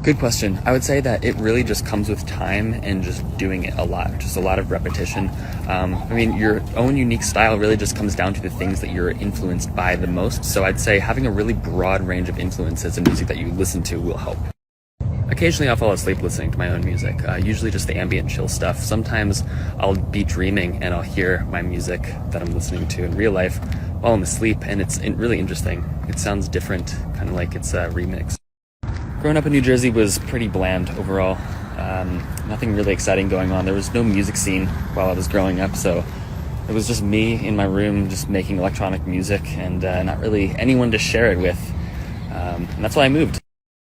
Good question. I would say that it really just comes with time and just doing it a lot, just a lot of repetition. Your own unique style really just comes down to the things that you're influenced by the most. So I'd say having a really broad range of influences in music that you listen to will help. Occasionally I'll fall asleep listening to my own music, usually just the ambient chill stuff. Sometimes I'll be dreaming and I'll hear my music that I'm listening to in real life while I'm asleep, and it's really interesting. It sounds different, kind of like it's a remix. Growing up in New Jersey was pretty bland overall. Nothing really exciting going on. There was no music scene while I was growing up, so it was just me in my room just making electronic music and not really anyone to share it with. And that's why I moved.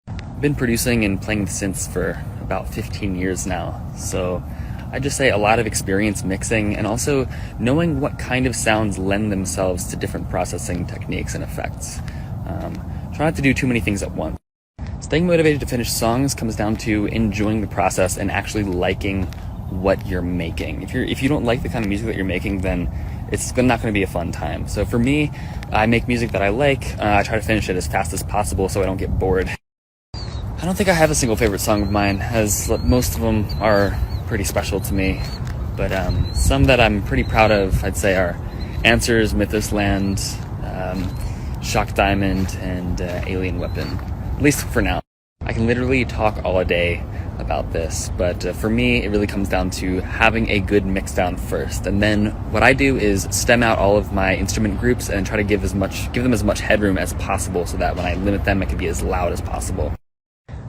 I've been producing and playing the synths for about 15 years now, so I'd just say a lot of experience mixing and also knowing what kind of sounds lend themselves to different processing techniques and effects. Try not to do too many things at once. Staying motivated to finish songs comes down to enjoying the process and actually liking what you're making. If you don't like the kind of music that you're making, then it's not going to be a fun time. So for me, I make music that I like. I try to finish it as fast as possible so I don't get bored. I don't think I have a single favorite song of mine, as most of them are pretty special to me. But some that I'm pretty proud of, I'd say, are Answers, Mythos Land, Shock Diamond, and Alien Weapon. At least for now. I can literally talk all day about this, but for me, it really comes down to having a good mix down first. And then what I do is stem out all of my instrument groups and try to give them as much headroom as possible so that when I limit them, it can be as loud as possible.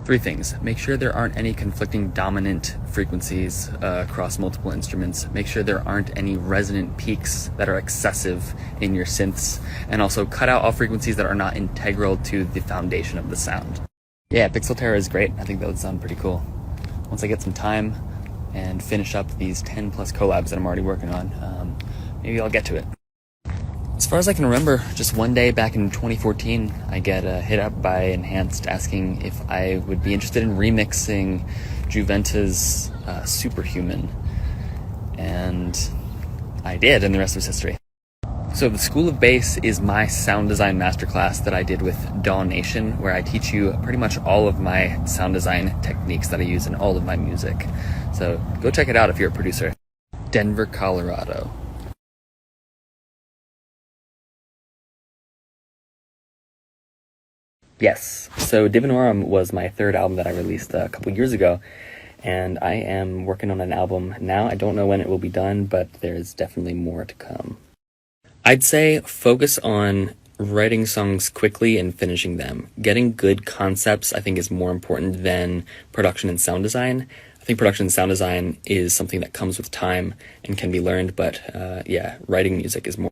3 things. Make sure there aren't any conflicting dominant frequencies across multiple instruments. Make sure there aren't any resonant peaks that are excessive in your synths. And also cut out all frequencies that are not integral to the foundation of the sound. Yeah, Pixel Terror is great. I think that would sound pretty cool. Once I get some time and finish up these 10 plus collabs that I'm already working on, maybe I'll get to it. As far as I can remember, just one day back in 2014, I get hit up by Enhanced asking if I would be interested in remixing Juventa's Superhuman. And I did, and the rest was history. So the School of Bass is my sound design masterclass that I did with Dawn Nation, where I teach you pretty much all of my sound design techniques that I use in all of my music. So go check it out if you're a producer. Denver, Colorado. Yes, so Divinorum was my 3rd album that I released a couple years ago, and I am working on an album now. I don't know when it will be done, but there's definitely more to come. I'd say focus on writing songs quickly and finishing them. Getting good concepts, I think, is more important than production and sound design. I think production and sound design is something that comes with time and can be learned, but writing music is more.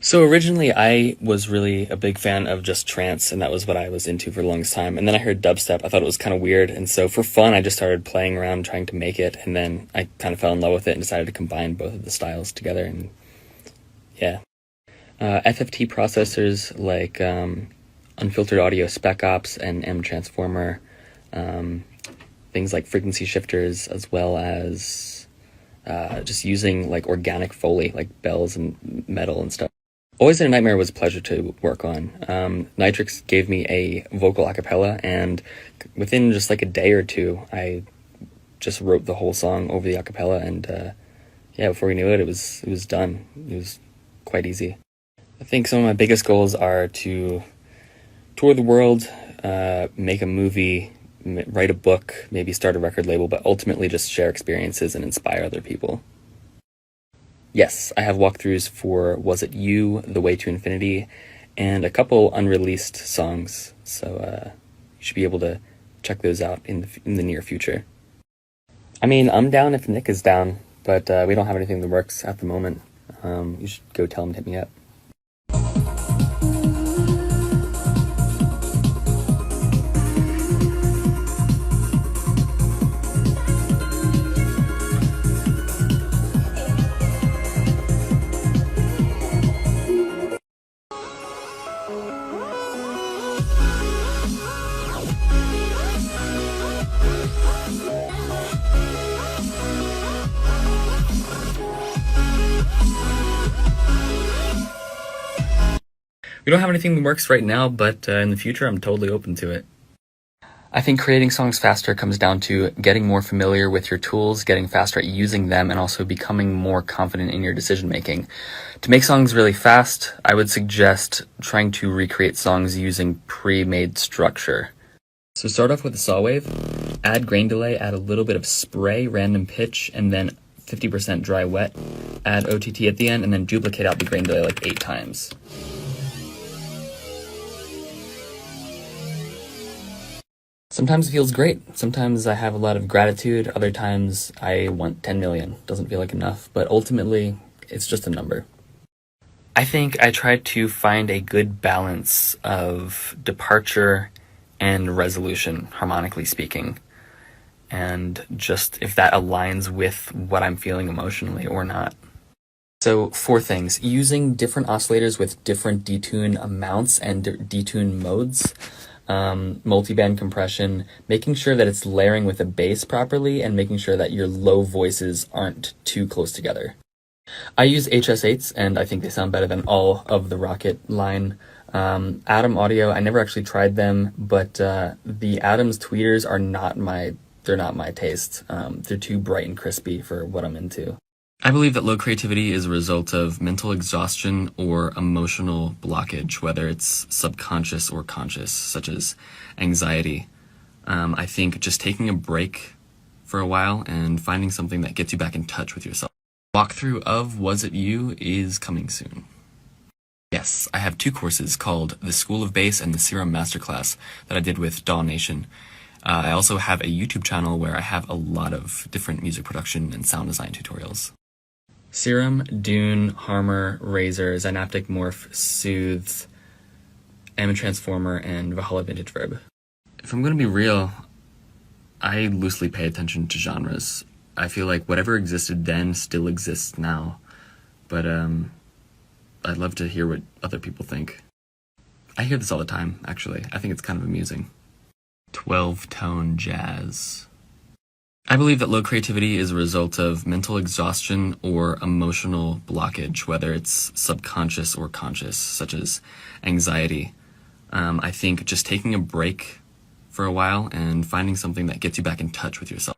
So originally I was really a big fan of just trance, and that was what I was into for the longest time. And then I heard dubstep. I thought it was kind of weird, and so for fun I just started playing around trying to make it, and then I kind of fell in love with it and decided to combine both of the styles together, and yeah. FFT processors like Unfiltered Audio Spec Ops and M Transformer, things like frequency shifters, as well as just using like organic Foley, like bells and metal and stuff. Always in a Nightmare was a pleasure to work on. Nitrix gave me a vocal a cappella, and within just like a day or two, I just wrote the whole song over the a cappella, and before we knew it, it was done. It was quite easy. I think some of my biggest goals are to tour the world, make a movie, write a book, maybe start a record label, but ultimately just share experiences and inspire other people. Yes, I have walkthroughs for Was It You, The Way to Infinity, and a couple unreleased songs, so you should be able to check those out in the near future. I mean, I'm down if Nick is down, but we don't have anything in the works at the moment. You should go tell him to hit me up. We don't have anything that works right now, but in the future, I'm totally open to it. I think creating songs faster comes down to getting more familiar with your tools, getting faster at using them, and also becoming more confident in your decision making. To make songs really fast, I would suggest trying to recreate songs using pre-made structure. So start off with a saw wave, add grain delay, add a little bit of spray, random pitch, and then 50% dry wet. Add OTT at the end, and then duplicate out the grain delay like 8 times. Sometimes it feels great. Sometimes I have a lot of gratitude. Other times I want 10 million. Doesn't feel like enough, but ultimately it's just a number. I think I try to find a good balance of departure and resolution, harmonically speaking. And just if that aligns with what I'm feeling emotionally or not. So 4 things. Using different oscillators with different detune amounts and detune modes. Multiband compression, making sure that it's layering with a bass properly, and making sure that your low voices aren't too close together. I use HS8s, and I think they sound better than all of the Rocket line. Atom Audio, I never actually tried them, but the Atom's tweeters are they're not my taste. They're too bright and crispy for what I'm into. I believe that low creativity is a result of mental exhaustion or emotional blockage, whether it's subconscious or conscious, such as anxiety. I think just taking a break for a while and finding something that gets you back in touch with yourself. Walkthrough of Was It You is coming soon. Yes, I have 2 courses called The School of Bass and the Serum Masterclass that I did with Daw Nation. I also have a YouTube channel where I have a lot of different music production and sound design tutorials. Serum, Dune, Harmor, Razor, Synaptic Morph, Soothes, M Transformer, and Valhalla Vintage Verb. If I'm going to be real, I loosely pay attention to genres. I feel like whatever existed then still exists now. But I'd love to hear what other people think. I hear this all the time, actually. I think it's kind of amusing. 12-tone jazz. I believe that low creativity is a result of mental exhaustion or emotional blockage, whether it's subconscious or conscious, such as anxiety. I think just taking a break for a while and finding something that gets you back in touch with yourself.